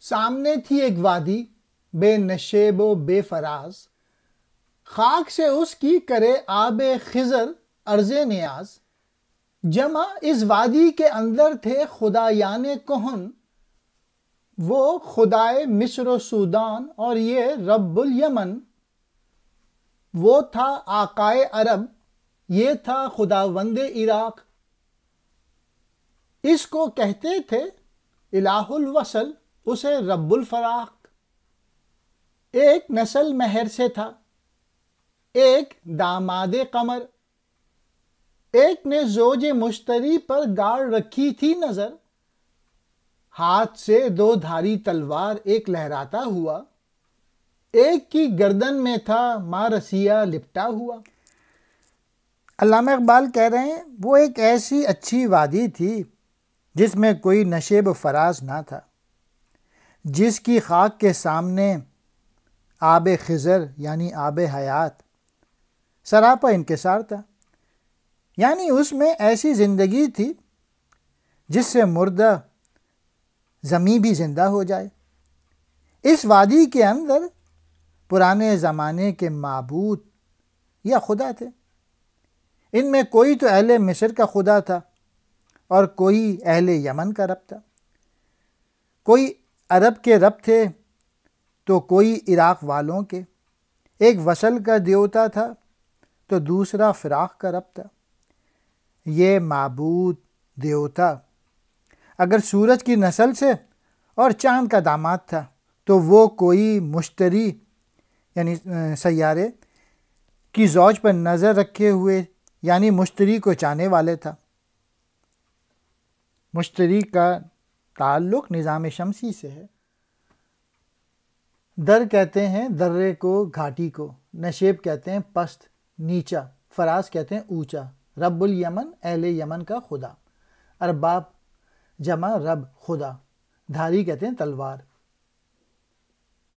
سامنے تھی ایک وادی بے نشیب و بے فراز، خاک سے اس کی کرے آب خضر عرض نیاز۔ جمع اس وادی کے اندر تھے خدایان کہن، وہ خدائے مصر و سودان اور یہ رب الیمن۔ وہ تھا آقائے عرب، یہ تھا خداوند عراق۔ اس کو کہتے تھے الہ الوصل، اسے رب الفراق۔ ایک نسل مہر سے تھا، ایک داماد قمر، ایک نے زوج مشتری پر گاڑ رکھی تھی نظر۔ ہاتھ سے دو دھاری تلوار ایک لہراتا ہوا، ایک کی گردن میں تھا مارسیہ لپٹا ہوا۔ علامہ اقبال کہہ رہے ہیں وہ ایک ایسی اچھی وادی تھی جس میں کوئی نشیب و فراز نہ تھا، جس کی خاک کے سامنے آب خضر یعنی آب حیات سراپا انکسار تھا، یعنی اس میں ایسی زندگی تھی جس سے مردہ زمیں بھی زندہ ہو جائے۔ اس وادی کے اندر پرانے زمانے کے معبود یا خدا تھے۔ ان میں کوئی تو اہل مصر کا خدا تھا اور کوئی اہل یمن کا رب تھا، کوئی عرب کے رب تھے تو کوئی عراق والوں کے۔ ایک وصل کا دیوتا تھا تو دوسرا فراق کا رب تھا۔ یہ معبود دیوتا اگر سورج کی نسل سے اور چاند کا داماد تھا تو وہ کوئی مشتری یعنی سیارے کی زوج پر نظر رکھے ہوئے یعنی مشتری کو چاہنے والے تھا۔ مشتری کا تعلق نظام شمسی سے ہے۔ در کہتے ہیں درے کو، گھاٹی کو، نشیب کہتے ہیں پست نیچا، فراز کہتے ہیں اونچا۔ رب الیمن اہل یمن کا خدا، ارباب جمع رب خدا، دھاری کہتے ہیں تلوار۔